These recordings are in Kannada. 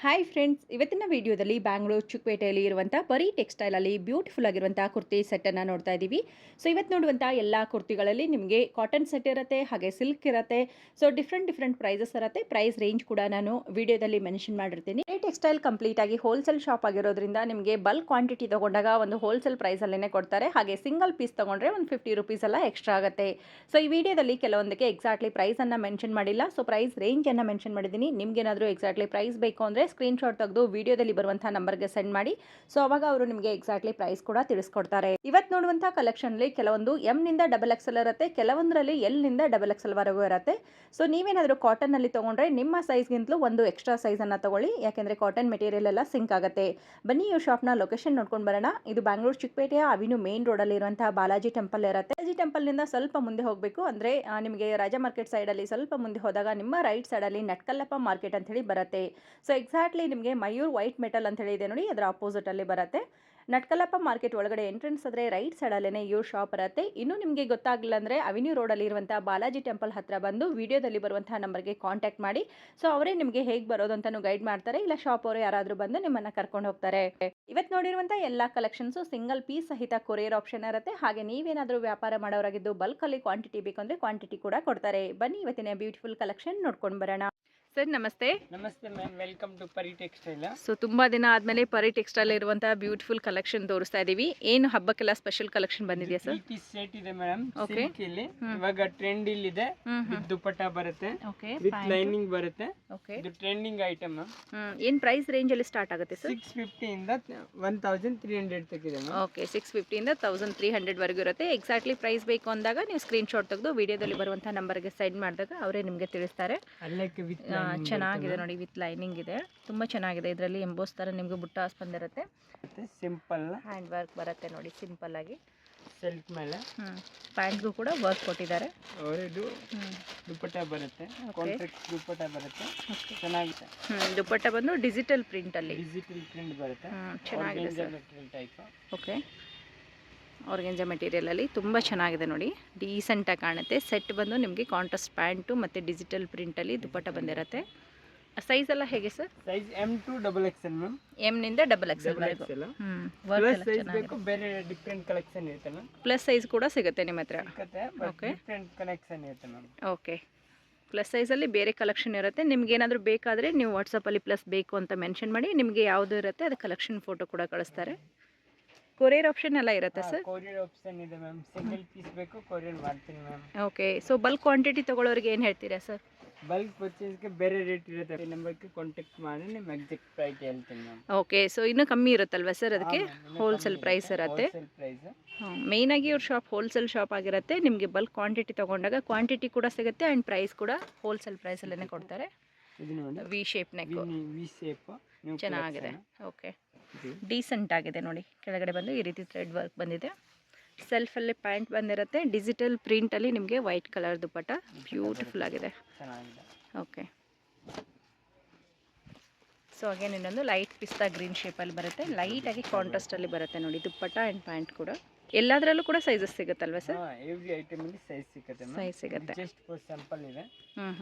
ಹಾಯ್ ಫ್ರೆಂಡ್ಸ್, ಇವತ್ತಿನ ವಿಡಿಯೋದಲ್ಲಿ ಬ್ಯಾಂಗ್ಳೂರ್ ಚಿಕ್ಕಪೇಟೆಯಲ್ಲಿ ಇರುವಂಥ ಪರಿ ಟೆಕ್ಸ್ಟೈಲಲ್ಲಿ ಬ್ಯೂಟಿಫುಲ್ ಆಗಿರುವಂಥ ಕುರ್ತಿ ಸೆಟ್ಟನ್ನು ನೋಡ್ತಾ ಇದ್ದೀವಿ. ಸೊ ಇವತ್ತು ನೋಡುವಂಥ ಎಲ್ಲ ಕುರ್ತಿಗಳಲ್ಲಿ ನಿಮಗೆ ಕಾಟನ್ ಸೆಟ್ ಇರುತ್ತೆ, ಹಾಗೆ ಸಿಲ್ಕ್ ಇರುತ್ತೆ. ಸೊ ಡಿಫ್ರೆಂಟ್ ಪ್ರೈಸಸ್ ಇರುತ್ತೆ. ಪ್ರೈಸ್ ರೇಂಜ್ ಕೂಡ ನಾನು ವಿಡಿಯೋದಲ್ಲಿ ಮೆನ್ಷನ್ ಮಾಡಿರ್ತೀನಿ. ಪರಿ ಟೆಕ್ಸ್ಟೈಲ್ ಕಂಪ್ಲೀಟ್ ಆಗಿ ಹೋಲ್ಸೇಲ್ ಶಾಪ್ ಆಗಿರೋದ್ರಿಂದ ನಿಮಗೆ ಬಲ್ಕ್ ಕ್ವಾಂಟಿಟಿ ತಗೊಂಡಾಗ ಒಂದು ಹೋಲ್ಸೇಲ್ ಪ್ರೈಸಲ್ಲೇ ಕೊಡ್ತಾರೆ. ಹಾಗೆ ಸಿಂಗಲ್ ಪೀಸ್ ತಗೊಂಡ್ರೆ ಒಂದು 50 ರುಪೀಸ್ ಎಲ್ಲ ಎಕ್ಸ್ಟ್ರಾ ಆಗುತ್ತೆ. ಸೊ ಈ ವಿಡಿಯೋದಲ್ಲಿ ಕೆಲವೊಂದಕ್ಕೆ ಎಕ್ಸಾಕ್ಟ್ಲಿ ಪ್ರೈಸನ್ನು ಮೆನ್ಷನ್ ಮಾಡಿಲ್ಲ. ಸೊ ಪ್ರೈಸ್ ರೇಂಜನ್ನು ಮೆನ್ಷನ್ ಮಾಡಿದ್ದೀನಿ. ನಿಮ್ಗೇನಾದರೂ ಎಕ್ಸಾಕ್ಟ್ಲಿ ಪ್ರೈಸ್ ಬೇಕು ಅಂದರೆ ಸ್ಕ್ರೀನ್‌ಶಾಟ್ ತೆಗೆದು ವಿಡಿಯೋದಲ್ಲಿ ಬರುವಂತಹ ನಂಬರ್ಗೆ ಸೆಂಡ್ ಮಾಡಿ. ಸೊ ಅವಾಗ ಅವರು ನಿಮಗೆ ಎಕ್ಸಾಕ್ಟ್ಲಿ ಪ್ರೈಸ್ ಕೂಡ ತಿಳಿಸ್ಕೊಡ್ತಾರೆ. ಇವತ್ತು ನೋಡುವಂತಹ ಕಲೆಕ್ಷನ್ಲಿ ಕೆಲವೊಂದು ಎಂ ನಿಂದ ಡಬಲ್ ಎಕ್ಸೆಲ್ ಇರುತ್ತೆ, ಕೆಲವೊಂದರಲ್ಲಿ ಎಲ್ ನಿಂದ ಡಬಲ್ ಎಕ್ಸೆಲ್ ವರೆಗೂ ಇರುತ್ತೆ. ಸೊ ನೀವೇನಾದರೂ ಕಾಟನ್ ಅಲ್ಲಿ ತಗೊಂಡ್ರೆ ನಿಮ್ಮ ಸೈಜ್ಗಿಂತಲೂ ಒಂದು ಎಕ್ಸ್ಟ್ರಾ ಸೈಜ್ ಅನ್ನ ತಗೊಳ್ಳಿ, ಯಾಕೆಂದ್ರೆ ಕಾಟನ್ ಮೆಟೀರಿಯಲ್ ಎಲ್ಲ ಸಿಂಕ್ ಆಗುತ್ತೆ. ಬನ್ನಿ ಈ ಶಾಪ್ನ ಲೊಕೇಶನ್ ನೋಡ್ಕೊಂಡು ಬರೋಣ. ಇದು ಬ್ಯಾಂಗ್ಳೂರ್ ಚಿಕ್ಕಪೇಟೆಯ ಅವಿನ್ಯೂ ಮೇನ್ ರೋಡ್ ಅಲ್ಲಿ ಇರುವಂತಹ ಬಾಲಾಜಿ ಟೆಂಪಲ್ ಇರುತ್ತೆ. ಬಾಲಾಜಿ ಟೆಂಪಲ್ ನಿಂದ ಸ್ವಲ್ಪ ಮುಂದೆ ಹೋಗಬೇಕು ಅಂದ್ರೆ ನಿಮಗೆ ರಾಜಾ ಮಾರ್ಕೆಟ್ ಸೈಡ್ ಅಲ್ಲಿ ಸ್ವಲ್ಪ ಮುಂದೆ ಹೋದಾಗ ನಿಮ್ಮ ರೈಟ್ ಸೈಡ್ ಅಲ್ಲಿ ನಟ್ಕಲ್ಲಪ್ಪ ಮಾರ್ಕೆಟ್ ಅಂತ ಹೇಳಿ ಬರುತ್ತೆ. ಸೊ ಎಕ್ಸಾಕ್ಟ್ಲಿ ನಿಮಗೆ ಮಯೂರ್ ವೈಟ್ ಮೆಟಲ್ ಅಂತ ಹೇಳಿ ಇದೆ ನೋಡಿ, ಅದರ ಅಪೋಸಿಟ್ ಅಲ್ಲಿ ಬರುತ್ತೆ. ನಟ್ಕಲ್ಲಪ್ಪ ಮಾರ್ಕೆಟ್ ಒಳಗಡೆ ಎಂಟ್ರೆನ್ಸ್ ಆದರೆ ರೈಟ್ ಸೈಡ್ ಅಲ್ಲೇನೆ ಇವ್ರ ಶಾಪ್ ಇರುತ್ತೆ. ಇನ್ನು ನಿಮಗೆ ಗೊತ್ತಾಗಲಿಲ್ಲ ಅಂದ್ರೆ ಅವಿನ್ಯೂ ರೋಡ್ ಅಲ್ಲಿ ಇರುವಂತಹ ಬಾಲಾಜಿ ಟೆಂಪಲ್ ಹತ್ರ ಬಂದು ವಿಡಿಯೋದಲ್ಲಿ ಬರುವಂತಹ ನಂಬರ್ಗೆ ಕಾಂಟ್ಯಾಕ್ಟ್ ಮಾಡಿ. ಸೊ ಅವರೇ ನಿಮಗೆ ಹೇಗೆ ಬರೋದು ಅಂತಾನು ಗೈಡ್ ಮಾಡ್ತಾರೆ, ಇಲ್ಲ ಶಾಪ್ ಅವರು ಯಾರಾದರೂ ಬಂದು ನಿಮ್ಮನ್ನ ಕರ್ಕೊಂಡು ಹೋಗ್ತಾರೆ. ಇವತ್ತು ನೋಡಿರುವಂತಹ ಎಲ್ಲಾ ಕಲೆಕ್ಷನ್ಸ್ ಸಿಂಗಲ್ ಪೀಸ್ ಸಹಿತ ಕೊರಿಯರ್ ಆಪ್ಷನ್ ಇರುತ್ತೆ. ಹಾಗೆ ನೀವೇನಾದರೂ ವ್ಯಾಪಾರ ಮಾಡೋರಾಗಿದ್ದು ಬಲ್ಕ್ ಅಲ್ಲಿ ಕ್ವಾಂಟಿಟಿ ಬೇಕಂದ್ರೆ ಕ್ವಾಂಟಿಟಿ ಕೂಡ ಕೊಡ್ತಾರೆ. ಬನ್ನಿ ಇವತ್ತಿನ ಬ್ಯೂಟಿಫುಲ್ ಕಲೆಕ್ಷನ್ ನೋಡ್ಕೊಂಡು ಬರೋಣ. ಸರ್ ನಮಸ್ತೆ. ನಮಸ್ತೆ ಮ್ಯಾಮ್, ವೆಲ್ಕಮ್ ಟು ಪರಿ ಟೆಕ್ಸ್ಟೈಲ್. ಸೊ ತುಂಬಾ ದಿನ ಆದ್ಮೇಲೆ ಪರಿ ಟೆಕ್ಸ್ಟೈಲ್ ಇರುವಂತಹ ಬ್ಯೂಟಿಫುಲ್ ಕಲೆಕ್ಷನ್ ತೋರಿಸ್ತಾ ಇದೀವಿ. ಏನು ಹಬ್ಬಕ್ಕೆಲ್ಲ ಸ್ಪೆಷಲ್ ಕಲೆಕ್ಷನ್ ಬಂದಿದೆಯಾ ಸರ್? ಪೀಸ್ ಸೆಟ್ ಇದೆ ಮೇಡಮ್. Okay. ಇಲ್ಲಿ ಇವಾಗ ಟ್ರೆಂಡ್ ಇಲ್ಲಿ ಇದೆ. ವಿತ್ ದುಪಟ್ಟ ಬರುತ್ತೆ, ವಿತ್ ಲೈನಿಂಗ್ ಬರುತ್ತೆ. ಇದು ಟ್ರೆಂಡಿಂಗ್ ಐಟಮ್ ಮ್ಯಾಮ್. ಏನ್ ಪ್ರೈಸ್ ರೇಂಜ್ ಅಲ್ಲಿ ಸ್ಟಾರ್ಟ್ ಆಗುತ್ತೆ ಸರ್? 650 ಇಂದ 1300 ತಗಿದೆ ಮ್ಯಾಮ್. ಓಕೆ, 650 ಇಂದ 1300 ವರೆಗೂ ಇರುತ್ತೆ. ಎಕ್ಸಾಕ್ಟ್ಲಿ ಪ್ರೈಸ್ ಬೇಕು ಅಂದಾಗ ನೀವು ಸ್ಕ್ರೀನ್ ಶಾಟ್ ತೆಗೆದು ವಿಡಿಯೋದಲ್ಲಿ ಬರುವಂತಹ ನಂಬರ್ಗೆ ಸೆಂಡ್ ಮಾಡಿದಾಗ ಅವರೇ ನಿಮಗೆ ತಿಳಿಸ್ತಾರೆ. ಅಲ್ಲಕ್ಕೆ ವಿತ್ ಚೆನ್ನಾಗಿದೆ ನೋಡಿ, ವಿತ್ ಲೈನಿಂಗ್ ಇದೆ, ತುಂಬಾ ಚೆನ್ನಾಗಿದೆ. ಇದರಲ್ಲಿ ಎಂಬೋಸ್ ತರ ನಿಮಗೆ ಬುಟ್ಟಾಸ್ ಬಂದಿರುತ್ತೆ. ಸಿಂಪಲ್ ಹ್ಯಾಂಡ್ ವರ್ಕ್ ಬರುತ್ತೆ ನೋಡಿ, ಸಿಂಪಲ್ ಆಗಿ ಸೆಲ್ಫ್ ಮೇಲೆ. ಪ್ಯಾಂಟ್ಗೂ ಕೂಡ ವರ್ಕ್ ಕೊಟ್ಟಿದ್ದಾರೆ. ಇದು ದುಪಟ್ಟ ಬರುತ್ತೆ, ಕಾಂಟ್ರಾಕ್ಟ್ ದುಪಟ್ಟ ಬರುತ್ತೆ, ಚೆನ್ನಾಗಿದೆ. ದುಪಟ್ಟ ಬಂದು ಡಿಜಿಟಲ್ ಪ್ರಿಂಟ್ ಅಲ್ಲಿ, ಡಿಜಿಟಲ್ ಪ್ರಿಂಟ್ ಬರುತ್ತೆ, ಚೆನ್ನಾಗಿದೆ sir. Material type. Okay, organza material ಅಲ್ಲಿ ತುಂಬಾ ಚೆನ್ನಾಗಿದೆ ನೋಡಿ, ಡೀಸೆಂಟ್ ಆಗಿ ಕಾಣುತ್ತೆ. ಸೆಟ್ ಬಂದು ನಿಮಗೆ ಕಾಂಟ್ರಾಸ್ಟ್ ಪ್ಯಾಂಟು ಮತ್ತೆ ಡಿಜಿಟಲ್ ಪ್ರಿಂಟ್ ಅಲ್ಲಿ ದುಪಟ್ಟ ಬಂದಿರುತ್ತೆ. ಸೈಜ್ ಎಲ್ಲ ಹೇಗೆ sir? Size M to double XL ma'am. M ನಿಂದ ಡಬಲ್ ಎಕ್ಸೆಲ್ ವರೆಗೂ. ಪ್ಲಸ್ ಸೈಜ್ ಬೇಕು, ಬೇರೆ ಡಿಫರೆಂಟ್ ಕಲೆಕ್ಷನ್ ಇರುತ್ತೆ ಮ್ಯಾಮ್. ಪ್ಲಸ್ ಸೈಜ್ ಕೂಡ ಸಿಗುತ್ತೆ ನಿಮ್ಮ ಹತ್ರ? ಓಕೆ, ಡಿಫರೆಂಟ್ ಕಲೆಕ್ಷನ್ ಇರುತ್ತೆ ಮ್ಯಾಮ್. ಓಕೆ, ಪ್ಲಸ್ ಸೈಜಲ್ಲಿ ಬೇರೆ ಕಲೆಕ್ಷನ್ ಇರುತ್ತೆ. ನಿಮ್ಗೆ ಏನಾದರೂ ಬೇಕಾದರೆ ನೀವು ವಾಟ್ಸಪ್ಪಲ್ಲಿ ಪ್ಲಸ್ ಬೇಕು ಅಂತ ಮೆನ್ಷನ್ ಮಾಡಿ, ನಿಮಗೆ ಯಾವುದು ಇರುತ್ತೆ ಅದು ಕಲೆಕ್ಷನ್ ಫೋಟೋ ಕೂಡ ಕಳಿಸ್ತಾರೆ. ಕೊರಿಯರ್ ಆಪ್ಷನ್ ಎಲ್ಲ ಇರುತ್ತೆ ಸರ್? ಕೊರಿಯರ್ ಆಪ್ಷನ್ ಇದೆ ಮ್ಯಾಮ್. ಸಿಂಗಲ್ ಪೀಸ್ ಬೇಕು, ಕೊರಿಯರ್ ಮಾಡ್ತೀನಿ ma'am. Okay, so bulk quantity ತೊಗೊಳ್ಳೋರಿಗೆ ಏನು ಹೇಳ್ತೀರಾ ಸರ್? ಬಲ್ಕ್ ಪರ್ಚೇಸ್ಗೆ ಬೇರೆ ರೇಟ್ ಇರುತ್ತೆ. ಈ ನಂಬರ್ಗೆ ಕಾಂಟ್ಯಾಕ್ಟ್ ಮಾಡಿ ನಿಮ್ಮ ಎಕ್ಸಾಕ್ಟ್ ಪ್ರೈಸ್ ಹೇಳ್ತೀನಿ ಮ್ಯಾಮ್. ಓಕೆ, ಸೊ ಇನ್ನೂ ಕಮ್ಮಿ ಇರುತ್ತಲ್ವ ಸರ್? ಅದಕ್ಕೆ ಹೋಲ್ಸೇಲ್ ಪ್ರೈಸ್ ಇರುತ್ತೆ. ಮೇಯ್ನಾಗಿ ಇವ್ರ ಶಾಪ್ ಹೋಲ್ಸೇಲ್ ಶಾಪ್ ಆಗಿರುತ್ತೆ. ನಿಮಗೆ ಬಲ್ಕ್ ಕ್ವಾಂಟಿಟಿ ತೊಗೊಂಡಾಗ ಕ್ವಾಂಟಿಟಿ ಕೂಡ ಸಿಗುತ್ತೆ ಆ್ಯಂಡ್ ಪ್ರೈಸ್ ಕೂಡ ಹೋಲ್ಸೇಲ್ ಪ್ರೈಸಲ್ಲೇ ಕೊಡ್ತಾರೆ. ಇದು ನೋಡಿ, V shape neck, V shape ಚೆನ್ನಾಗಿದೆ. ಓಕೆ, ಡೀಸೆಂಟ್ ಆಗಿದೆ ನೋಡಿ. ಕೆಳಗಡೆ ಬಂದು ಈ ರೀತಿ ಥ್ರೆಡ್ ವರ್ಕ್ ಬಂದಿದೆ. ಸೆಲ್ಫಲ್ಲಿ ಪ್ಯಾಂಟ್ ಬಂದಿರುತ್ತೆ, ಡಿಜಿಟಲ್ ಪ್ರಿಂಟಲ್ಲಿ ನಿಮಗೆ ವೈಟ್ ಕಲರ್ ದುಪಟ್ಟ ಬ್ಯೂಟಿಫುಲ್ ಆಗಿದೆ. ಓಕೆ, ಸೊ ಅಗೇನ್ ಇನ್ನೊಂದು ಲೈಟ್ ಪಿಸ್ತಾ ಗ್ರೀನ್ ಶೇಪಲ್ಲಿ ಬರುತ್ತೆ, ಲೈಟಾಗಿ ಕಾಂಟ್ರಾಸ್ಟಲ್ಲಿ ಬರುತ್ತೆ ನೋಡಿ ದುಪ್ಪಟ್ಟ ಆ್ಯಂಡ್ ಪ್ಯಾಂಟ್ ಕೂಡ. ಎಲ್ಲದರಲ್ಲೂ ಕೂಡ ಸೈಜಸ್ ಸಿಗುತ್ತಲ್ವ ಸರ್? ಎವ್ರಿ ಐಟಮಲ್ಲಿ ಸೈಜ್ ಸಿಗುತ್ತೆ. ಸೈಜ್ ಸಿಗುತ್ತೆ. ಜಸ್ಟ್ ಫಾರ್ ಸ್ಯಾಂಪಲ್ ಇದೆ.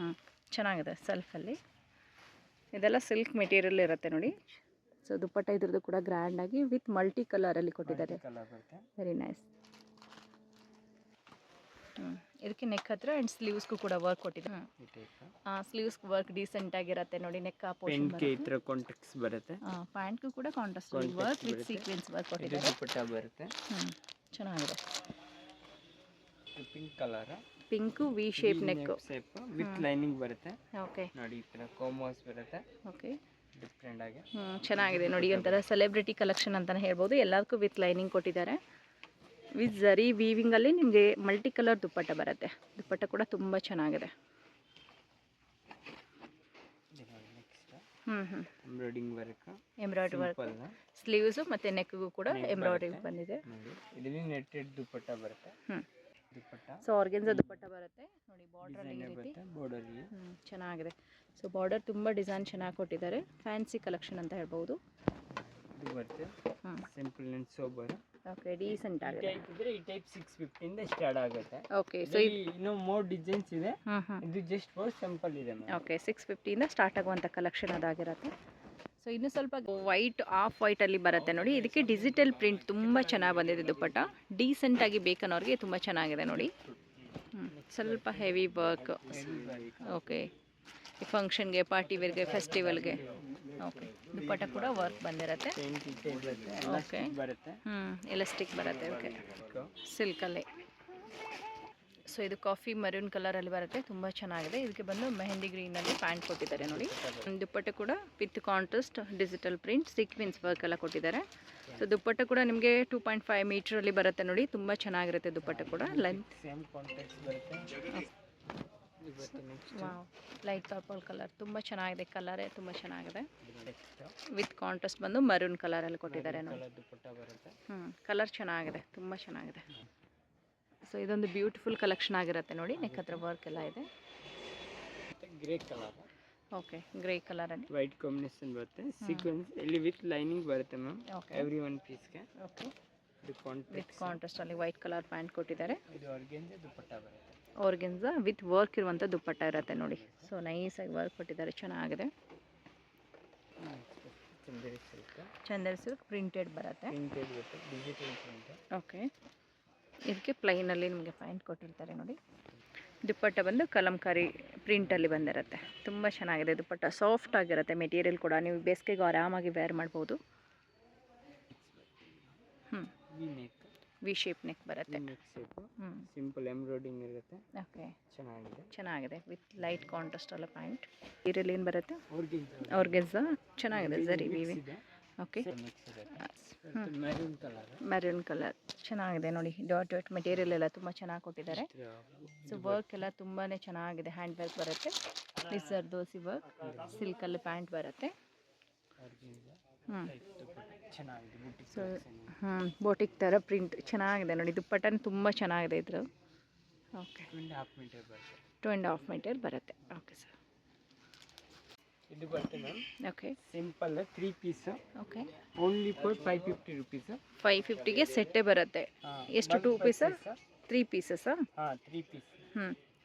ಚೆನ್ನಾಗಿದೆ. ಸೆಲ್ಫಲ್ಲಿ ಇದೆಲ್ಲ ಸಿಲ್ಕ್ ಮೆಟೀರಿಯಲ್ ಇರುತ್ತೆ ನೋಡಿ. ಸೊ ದುಪ್ಪಟ್ಟ ಇದ್ರದ್ದು ಕೂಡ ಗ್ರ್ಯಾಂಡಾಗಿ ವಿತ್ ಮಲ್ಟಿ ಕಲರಲ್ಲಿ ಕೊಟ್ಟಿದ್ದಾರೆ. Very nice. ಇದಕ್ಕೆ ನೆಕ್ ಹತ್ರ ಆ್ಯಂಡ್ ಸ್ಲೀವ್ಸ್ಗೂ ಕೂಡ ವರ್ಕ್ ಕೊಟ್ಟಿದ್ದಾರೆ. ಸ್ಲೀವ್ಸ್ ವರ್ಕ್ ಡೀಸೆಂಟ್ ಆಗಿರುತ್ತೆ ನೋಡಿ. ನೆಕ್ ಪೋರ್ಷನ್ ಬರುತ್ತೆ, ಪ್ಯಾಂಟ್ಗೂ ಕೂಡ contrast work with sequence work ಕೊಟ್ಟಿದ್ದಾರೆ. ದುಪಟ್ಟ ಬರುತ್ತೆ, ಚೆನ್ನಾಗಿದೆ. Pink colour, pink V shape neck with lining ಬರುತ್ತೆ. ಓಕೆ ನೋಡಿ, ಈ ತರ ಕಾಮರ್ಸ್ ಬರುತ್ತೆ. ಓಕೆ, ಡಿಫರೆಂಟ್ ಆಗಿ ಚೆನ್ನಾಗಿದೆ ನೋಡಿ. ಒಂಥರ ಸೆಲೆಬ್ರಿಟಿ ಕಲೆಕ್ಷನ್ ಅಂತಲೇ ಹೇಳ್ಬೋದು. ಎಲ್ಲದಕ್ಕೂ ವಿತ್ ಲೈನಿಂಗ್ ಕೊಟ್ಟಿದ್ದಾರೆ. ವಿತ್ ಝರಿ ವೀವಿಂಗಲ್ಲಿ ನಿಮಗೆ ಮಲ್ಟಿ ಕಲರ್ ದುಪ್ಪಟ್ಟ ಬರುತ್ತೆ. ದುಪ್ಪಟ್ಟ ಕೂಡ ತುಂಬ ಚೆನ್ನಾಗಿದೆ. ಎಂಬ್ರಾಯ್ಡ್ರಿ ವರ್ಕ್ ಸ್ಲೀವ್ಸು ಮತ್ತು ನೆಕ್ಗೂ ಕೂಡ ಎಂಬ್ರಾಯ್ಡ್ರಿ ಬಂದಿದೆ. ಇದರಲ್ಲಿ ನೆಟ್ಟೆಡ್ ದುಪ್ಪಟ್ಟ ಬರುತ್ತೆ. ಸೊ ಆರ್ಗೆನ್ಸಾ ದುಪ್ಪಟ್ಟ ಬರುತ್ತೆ ನೋಡಿ. ಬಾರ್ಡರ್ ಈ ರೀತಿ ಚೆನ್ನಾಗಿದೆ. ಸೊ ಬಾರ್ಡರ್ ತುಂಬ ಡಿಸೈನ್ ಚೆನ್ನಾಗಿ ಕೊಟ್ಟಿದ್ದಾರೆ. ಫ್ಯಾನ್ಸಿ ಕಲೆಕ್ಷನ್ ಅಂತ ಹೇಳ್ಬೋದು. Simple and sober. Okay, decent ಆಗಿದೆ. ಈ ಟೈಪ್ 650 ಇಂದ ಸ್ಟಾರ್ಟ್ ಆಗುತ್ತೆ. ಓಕೆ, ಸೊ ಇನ್ನೂ ಮೋರ್ ಡಿಸೈನ್ಸ್ ಇದೆ. ಇದು ಜಸ್ಟ್ ಫಾರ್ ಸಿಂಪಲ್ ಇದೆ ಮ್ಯಾಮ್. ಓಕೆ, 650 ಇಂದ ಸ್ಟಾರ್ಟ್ ಆಗುವಂಥ ಕಲೆಕ್ಷನ್ ಅದಾಗಿರುತ್ತೆ. ಸೊ ಇನ್ನು ಸ್ವಲ್ಪ ವೈಟ್ ಆಫ್ ವೈಟಲ್ಲಿ ಬರುತ್ತೆ ನೋಡಿ. ಇದಕ್ಕೆ ಡಿಜಿಟಲ್ ಪ್ರಿಂಟ್ ತುಂಬ ಚೆನ್ನಾಗಿ ಬಂದಿದೆ ದುಪ್ಪಟ್ಟ. ಡೀಸೆಂಟಾಗಿ ಬೇಕನ್ನೋರಿಗೆ ತುಂಬ ಚೆನ್ನಾಗಿದೆ ನೋಡಿ. ಸ್ವಲ್ಪ ಹೆವಿ ವರ್ಕ್. ಓಕೆ, ಫಂಕ್ಷನ್ಗೆ, ಪಾರ್ಟಿ ವೇರ್ಗೆ, ಫೆಸ್ಟಿವಲ್ಗೆ. ಓಕೆ, ದುಪ್ಪಟ್ಟ ಕೂಡ ವರ್ಕ್ ಬಂದಿರುತ್ತೆ. ಓಕೆ, ಎಲಾಸ್ಟಿಕ್ ಬರುತ್ತೆ. ಓಕೆ, ಸಿಲ್ಕಲ್ಲಿ. ಸೊ ಇದು ಕಾಫಿ ಮರೂನ್ ಕಲರಲ್ಲಿ ಬರುತ್ತೆ, ತುಂಬ ಚೆನ್ನಾಗಿದೆ. ಇದಕ್ಕೆ ಬಂದು ಮೆಹಂದಿ ಗ್ರೀನಲ್ಲಿ ಪ್ಯಾಂಟ್ ಕೊಟ್ಟಿದ್ದಾರೆ ನೋಡಿ. ದುಪ್ಪಟ್ಟ ಕೂಡ with contrast digital print sequence work ಎಲ್ಲ ಕೊಟ್ಟಿದ್ದಾರೆ. ಸೊ ದುಪ್ಪಟ್ಟ ಕೂಡ ನಿಮಗೆ 2.5 ಮೀಟ್ರಲ್ಲಿ ಬರುತ್ತೆ ನೋಡಿ. ತುಂಬ ಚೆನ್ನಾಗಿರುತ್ತೆ ದುಪ್ಪಟ್ಟ ಕೂಡ. ಲೆಂತ್ ಲೈಟ್ ಪರ್ಪಲ್ ಕಲರ್ ತುಂಬ ಚೆನ್ನಾಗಿದೆ. ಕಲರೇ ತುಂಬ ಚೆನ್ನಾಗಿದೆ. ವಿತ್ ಕಾಂಟ್ರಾಸ್ಟ್ ಬಂದು ಮರೂನ್ ಕಲರಲ್ಲಿ ಕೊಟ್ಟಿದ್ದಾರೆ ನೋಡಿ. ಕಲರ್ ಚೆನ್ನಾಗಿದೆ, ತುಂಬ ಚೆನ್ನಾಗಿದೆ. ಸೊ ಇದೊಂದು ಬ್ಯೂಟಿಫುಲ್ ಕಲೆಕ್ಷನ್ ಆಗಿರುತ್ತೆ ನೋಡಿ. ನೆಕ್ ಹತ್ರ ವರ್ಕ್ ಎಲ್ಲ ಇದೆ. Grey colour. ಓಕೆ, ಗ್ರೇ ಕಲರಲ್ಲಿ ವೈಟ್ ಕಾಂಬಿನೇಷನ್ ಬರುತ್ತೆ. ಸೀಕ್ವೆನ್ಸ್ ಇಲ್ಲಿ ವಿತ್ ಲೈನಿಂಗ್ ಬರುತ್ತೆ ಮ್ಯಾಮ್. ಎವ್ರಿ ಒನ್ ಪೀಸ್ಗೆ. ಓಕೆ, ವಿತ್ ಕಾಂಟ್ರಾಸ್ಟ್ ಅಲ್ಲಿ ವೈಟ್ ಕಲರ್ ಪ್ಯಾಂಟ್ ಕೊಟ್ಟಿದ್ದಾರೆ. ಇದು ಆರ್ಗೆನ್ಜಾ ದುಪ್ಪಟ್ಟ ಬರುತ್ತೆ. ಆರ್ಗೆನ್ಜಾ ವಿತ್ ವರ್ಕ್ ಇರುವಂಥ ದುಪ್ಪಟ್ಟ ಇರುತ್ತೆ ನೋಡಿ. ಸೊ ನೈಸಾಗಿ ವರ್ಕ್ ಕೊಟ್ಟಿದ್ದಾರೆ, ಚೆನ್ನಾಗಿದೆ. ಚಂದೇರಿ ಸಿಲ್ಕ್ ಪ್ರಿಂಟೆಡ್ ಬರುತ್ತೆ. Digital print. ಓಕೆ, ಇದಕ್ಕೆ ಪ್ಲೈನಲ್ಲಿ ನಿಮಗೆ ಪ್ಯಾಂಟ್ ಕೊಟ್ಟಿರ್ತಾರೆ ನೋಡಿ. ದುಪ್ಪಟ್ಟ ಬಂದು ಕಲಂಕಾರಿ ಪ್ರಿಂಟಲ್ಲಿ ಬಂದಿರುತ್ತೆ. ತುಂಬ ಚೆನ್ನಾಗಿದೆ ದುಪ್ಪಟ್ಟ. ಸಾಫ್ಟ್ ಆಗಿರುತ್ತೆ ಮೆಟೀರಿಯಲ್ ಕೂಡ. ನೀವು ಬೇಸಿಗೆಗೂ ಆರಾಮಾಗಿ ವೇರ್ ಮಾಡ್ಬೋದು. ವಿ ಶೇಪ್ ನೆಕ್ ಬರುತ್ತೆ. ಸಿಂಪಲ್ ಎಂಬ್ರಾಯ್ಡಿಂಗ್ ಇರುತ್ತೆ. ಓಕೆ, ಚೆನ್ನಾಗಿದೆ. ಚೆನ್ನಾಗಿದೆ. ವಿತ್ ಲೈಟ್ ಕಾಂಟ್ರಾಸ್ಟ್ ಅಲ್ಲ ಪ್ಯಾಂಟ್. ಇದರಲ್ಲಿ ಏನು ಬರುತ್ತೆ? ಆರ್ಗೆನ್ಜಾ. ಚೆನ್ನಾಗಿದೆ ಸರಿ ವಿವಿ. ಓಕೆ, ಮೆರೂನ್ ಕಲರ್ ಚೆನ್ನಾಗಿದೆ ನೋಡಿ. ಡಾಟ್ ಮೆಟೀರಿಯಲ್ ಎಲ್ಲ ತುಂಬ ಚೆನ್ನಾಗಿ ಕೊಟ್ಟಿದ್ದಾರೆ. ಸೊ ವರ್ಕ್ ಎಲ್ಲ ತುಂಬಾ ಚೆನ್ನಾಗಿದೆ. ಹ್ಯಾಂಡ್ ವರ್ಕ್ ಬರುತ್ತೆ. ಲಿಸರ್ ದೋಸಿ ವರ್ಕ್. ಸಿಲ್ಕಲ್ಲಿ ಪ್ಯಾಂಟ್ ಬರುತ್ತೆ. ಸೊ ಬೋಟಿಕ್ ಥರ ಪ್ರಿಂಟ್ ಚೆನ್ನಾಗಿದೆ ನೋಡಿ. ದುಪ್ಪಟ್ಟನ ತುಂಬ ಚೆನ್ನಾಗಿದೆ ಇದ್ರ. ಓಕೆ, 2.5 ಮೀಟರ್ ಬರುತ್ತೆ. ಓಕೆ ಸರ್, ಇದು ಬರುತ್ತೆ ma'am. Okay, simple 3 piece. Okay, only for 550 rupees. 550ಗೆ ಸೆಟ್ಟೇ ಬರುತ್ತೆ. ಎಷ್ಟು 2 ಪೀಸ್? 3 ಪೀಸಸ್. 3 ಪೀಸ್.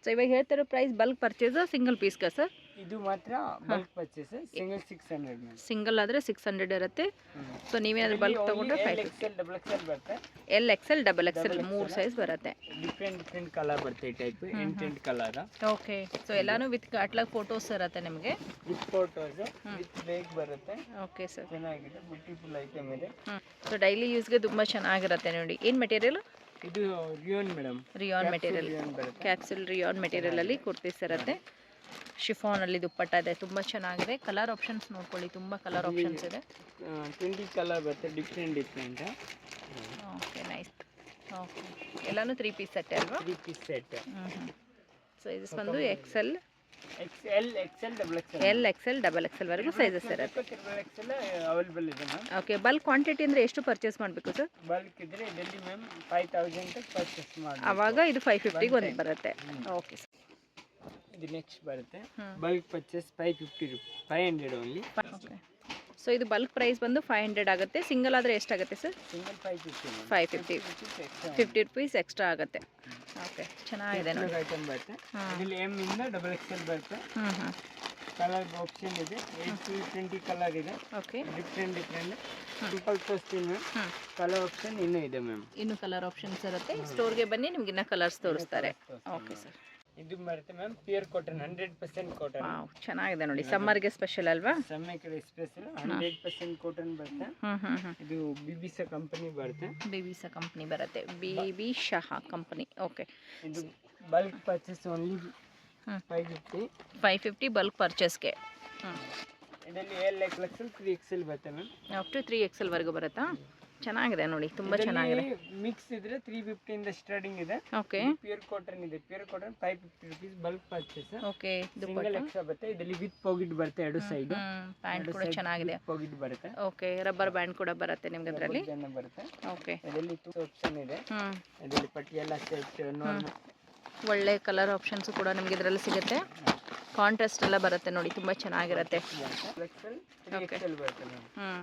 ಸೊ ಇವಾಗ ಹೇಳ್ತಿರೋ ಪ್ರೈಸ್ ಬಲ್ಕ್ ಪರ್ಚೇಸ್ ಸಿಂಗಲ್ ಪೀಸ್ಗೆ ಸರ್? ಇದು ಮಾತ್ರ bulk purchase. Single 600 ma'am. Single ಆದರೆ 600 ಇರುತ್ತೆ. ಸೊ ನೀವೇನಾದರೂ ಬಲ್ಕ್ ತೊಗೊಂಡ್ರೆ 550. ಡಬಲ್ ಎಕ್ಸೆಲ್ ಬರುತ್ತೆ. L XL, double XL 3 size ಬರುತ್ತೆ. ಡಿಫ್ರೆಂಟ್ ಕಲರ್ ಬರುತ್ತೆ. ಈ ಟೈಪ್ 8 ಕಲರ್. ಓಕೆ, ಸೊ ಎಲ್ಲಾನು ವಿತ್ ಕ್ಯಾಟ್ಲಾಗ್ ಫೋಟೋಸ್ ಇರುತ್ತೆ ನಿಮಗೆ. ವಿತ್ ಫೋಟೋಸ್ ವಿತ್ ಬೇಗ್ ಬರುತ್ತೆ. ಓಕೆ ಸರ್, ಚೆನ್ನಾಗಿದೆ. ಬ್ಯೂಟಿಫುಲ್ ಐಟಮ್ ಇದೆ. ಸೊ ಡೈಲಿ ಯೂಸ್ಗೆ ತುಂಬ ಚೆನ್ನಾಗಿರುತ್ತೆ ನೋಡಿ. ಏನು ಮೆಟೀರಿಯಲ್? ಇದು rayon madam. Rayon material. Capsule rayon ಮೆಟೀರಿಯಲಲ್ಲಿ ಕುರ್ತೀಸ್ ಇರುತ್ತೆ. ಶಿಫಾನಲ್ಲಿ ದುಪ್ಪಟ್ಟ ಇದೆ. ತುಂಬ ಚೆನ್ನಾಗಿದೆ. ಕಲರ್ ಆಪ್ಷನ್ಸ್ ನೋಡ್ಕೊಳ್ಳಿ, ತುಂಬ ಕಲರ್ ಆಪ್ಷನ್ಸ್ ಇದೆ. 20 ಕಲರ್ ಬರುತ್ತೆ. ಡಿಫ್ರೆಂಟ್. Okay, nice. ಓಕೆ, ಎಲ್ಲಾನು 3 ಪೀಸ್ ಸೆಟ್ ಅಲ್ವಾ? 3 ಪೀಸ್ ಸೆಟ್. ಸೊ ಇದು ಬಂದು XL, L XL, double XL ವರೆಗೂ ಸೈಜಸ್ ಇರುತ್ತೆ. ಎಕ್ಸೆಲ್ ಅವೈಲೇಬಲ್ ಇದೆ ಮ್ಯಾಮ್. ಓಕೆ, ಬಲ್ಕ್ ಕ್ವಾಂಟಿಟಿ ಅಂದರೆ ಎಷ್ಟು ಪರ್ಚೇಸ್ ಮಾಡಬೇಕು ಸರ್? ಬಲ್ಕ್ ಇದ್ರೆ ಡೆಲ್ಲಿ ಮ್ಯಾಮ್ 5000 ಪರ್ಚೇಸ್ ಮಾಡಿ. ಆವಾಗ ಇದು 550ಗೆ ಒಂದು ಬರುತ್ತೆ. ಓಕೆ ಸರ್, ಇದು ನೆಕ್ಸ್ಟ್ ಬರುತ್ತೆ. Bulk purchase 500 only. Okay, so ಇದು ಬಲ್ಕ್ ಪ್ರೈಸ್ ಬಂದು 500 ಆಗುತ್ತೆ. ಸಿಂಗಲ್ ಆದರೆ ಎಷ್ಟಾಗುತ್ತೆ ಸರ್? ಸಿಂಗಲ್ 550. 50 ರೂಪೀಸ್ ಎಕ್ಸ್ಟ್ರಾ ಆಗುತ್ತೆ. ಓಕೆ, ಚೆನ್ನಾಗಿದೆ ನೋಡಿ. ಐಟಮ್ ಬರುತ್ತೆ. ಇದರಲ್ಲಿ ಎಮ್ ಇಂದ ಡಬಲ್ ಎಕ್ಸೆಲ್ ಬರುತ್ತೆ. ಕಲರ್ ಆಪ್ಷನ್ ಇದೆ. 8 to 20 ಕಲರ್ ಇದೆ. ಓಕೆ, ಡಿಫ್ರೆಂಟ್ ಸಿಂಪಲ್ ತೋರಿಸ್ತೀನಿ ಮ್ಯಾಮ್. ಕಲರ್ ಆಪ್ಷನ್ ಇನ್ನೂ ಇದೆ ಮ್ಯಾಮ್. ಇನ್ನು ಕಲರ್ ಆಪ್ಷನ್ಸ್ ಇರುತ್ತೆ. ಸ್ಟೋರ್ಗೆ ಬನ್ನಿ, ನಿಮ್ಗೆ ಇನ್ನೂ ಕಲರ್ಸ್ ತೋರಿಸ್ತಾರೆ. ಓಕೆ ಸರ್, ಇದು ಬರುತ್ತೆ ಮ್ಯಾಮ್ ಪ್ಯೂರ್ ಕಾಟನ್, 100% ಕಾಟನ್. ಚೆನ್ನಾಗಿದೆ ನೋಡಿ. ಸಮ್ಮರ್ಗೆ ಸ್ಪೆಷಲ್ ಅಲ್ವಾ? ಸಮ್ಮರ್ಗೆ ಸ್ಪೆಷಲ್ 100% ಕಾಟನ್ ಬರುತ್ತೆ. ಇದು ಬಿಬಿಸಾ ಕಂಪನಿ ಬರುತ್ತೆ. ಬಿಬಿಸಾ ಕಂಪನಿ ಬರುತ್ತೆ. ಬಿಬಿ ಶಹಾ ಕಂಪನಿ. ಓಕೆ, ಇದು ಬಲ್ಕ್ ಪರ್ಚೇಸ್ ಓನ್ಲಿ 550 ಬಲ್ಕ್ ಪರ್ಚೇಸ್ಗೆ. ಇದರಲ್ಲಿ ಎಲ್ ಎಕ್ಸೆಲ್ 3XL ಬರುತ್ತೆ ಮ್ಯಾಮ್. ಅಪ್ ಟು 3XL ವರೆಗೂ ಬರುತ್ತಾ? ಚೆನ್ನಾಗಿದೆ ನೋಡಿ, ತುಂಬಾ ಚೆನ್ನಾಗಿದೆ. ಮಿಕ್ಸ್ ಇದ್ರೆ 350 ಇಂದ ಸ್ಟಾರ್ಟಿಂಗ್ ಇದೆ. ಓಕೆ, ಪ್ಯೂರ್ ಕಾಟನ್ ಇದೆ. Pure cotton 550 rupees bulk purchase. Okay, single extra ಬರುತ್ತೆ. ಇದರಲ್ಲಿ ವಿತ್ ಪಾಕೆಟ್ ಬರುತ್ತೆ. ಎರಡು ಸೈಡ್ ಪ್ಯಾಂಟ್ ಕೂಡ ಚೆನ್ನಾಗಿದೆ. ಪಾಕೆಟ್ ಬರುತ್ತೆ. ಓಕೆ, ರಬ್ಬರ್ ಬ್ಯಾಂಡ್ ಕೂಡ ಬರುತ್ತೆ ನಿಮಗೆ ಅದರಲ್ಲಿ. ಬರುತ್ತೆ. ಓಕೆ, ಇದರಲ್ಲಿ 2 ಆಪ್ಷನ್ ಇದೆ. ಇದರಲ್ಲಿ ಪಟ್ಟಿಯೆಲ್ಲ ಸೆಟ್ ನಾರ್ಮಲ್. ಒಳ್ಳೆ ಕಲರ್ ಆಪ್ಷನ್ಸ್ ಕೂಡ ನಿಮಗೆ ಇದರಲ್ಲಿ ಸಿಗುತ್ತೆ. ಕಾಂಟ್ರಾಸ್ಟ್ ಎಲ್ಲ ಬರುತ್ತೆ ನೋಡಿ, ತುಂಬ ಚೆನ್ನಾಗಿರುತ್ತೆ.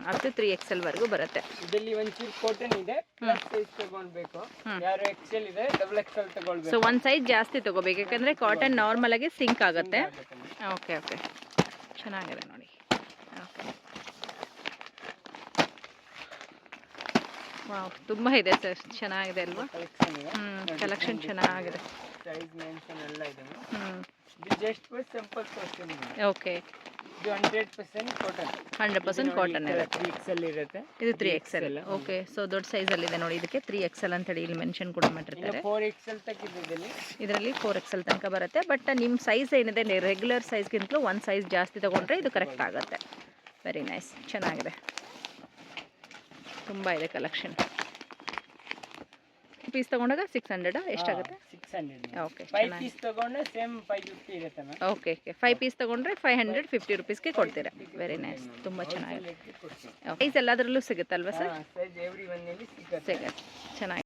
ಅಪ್ ಟು 3XL ವರೆಗೂ ಬರುತ್ತೆ. ಇದರಲ್ಲಿ ಒಂಚೂರು ಕಾಟನ್ ಇದೆ. ಪ್ಲಸ್ ಸೈಜ್ ತಗೊಳ್ಬೇಕು. ಯಾರು XL ಇದೆ ಡಬಲ್ XL ತಗೊಳ್ಬೇಕು. ಸೊ ಒಂದು ಸೈಜ್ ಜಾಸ್ತಿ ತಗೋಬೇಕು, ಯಾಕಂದ್ರೆ ಕಾಟನ್ ನಾರ್ಮಲ್ ಆಗಿ ಸಿಂಕ್ ಆಗುತ್ತೆ. ಓಕೆ, ಚೆನ್ನಾಗಿದೆ ನೋಡಿ. ಓಕೆ, ವಾವ್, ತುಂಬ ಇದೆ ಸರ್, ಚೆನ್ನಾಗಿದೆ ಅಲ್ವಾ? ಕಲೆಕ್ಷನ್ ಇದೆ. ಕಲೆಕ್ಷನ್ ಚೆನ್ನಾಗಿದೆ. ಸೈಜ್ ಮೆನ್ಷನ್ ಎಲ್ಲ ಇದೆ. ಹ್ಞೂ, ಜಸ್ಟ್ ಸಿಂಪಲ್ ತೋರಿಸ್ತೀನಿ. ಓಕೆ. ಇದು 100% ಕಾಟನ್. 100% ಕಾಟನ್ ಇರುತ್ತೆ. 3XL ಇರುತ್ತೆ. ಇದು 3XL. ಓಕೆ, ಸೊ ದೊಡ್ಡ ಸೈಜಲ್ಲಿದೆ ನೋಡಿ. ಇದಕ್ಕೆ 3XL ಅಂತೇಳಿ ಇಲ್ಲಿ ಮೆನ್ಷನ್ ಕೂಡ ಮಾಡಿರ್ತಾರೆ. 4XL ತನಕ ಇದೆ ಇದರಲ್ಲಿ 4XL ತನಕ ಬರುತ್ತೆ. ಬಟ್ ನಿಮ್ಮ ಸೈಜ್ ಏನಿದೆ ರೆಗ್ಯುಲರ್ ಸೈಜ್ಗಿಂತಲೂ ಒಂದು ಸೈಜ್ ಜಾಸ್ತಿ ತೊಗೊಂಡ್ರೆ ಇದು ಕರೆಕ್ಟ್ ಆಗುತ್ತೆ. ವೆರಿ ನೈಸ್, ಚೆನ್ನಾಗಿದೆ, ತುಂಬ ಇದೆ ಕಲೆಕ್ಷನ್. ಪೀಸ್ ತೊಗೊಂಡಾಗ 600 ಎಷ್ಟಾಗುತ್ತೆ? 600. ಓಕೆ, 5 ಪೀಸ್ ತಗೊಂಡ್ರೆ ಸೇಮ್ 550 ಇರುತ್ತೆ ಮ್ಯಾಮ್. ಓಕೆ, 5 ಪೀಸ್ ತೊಗೊಂಡ್ರೆ 550 ರುಪೀಸ್ಗೆ ಕೊಡ್ತೀರಾ. ವೆರಿ ನೈಸ್, ತುಂಬ ಚೆನ್ನಾಗಿದೆ. ಸೈಜ್ ಎಲ್ಲದರಲ್ಲೂ ಸಿಗುತ್ತಲ್ವಾ ಸರ್? ಸೈಜ್ ಎವ್ರಿ ಒನ್ನಲ್ಲಿ ಸಿಗುತ್ತೆ, ಚೆನ್ನಾಗಿ.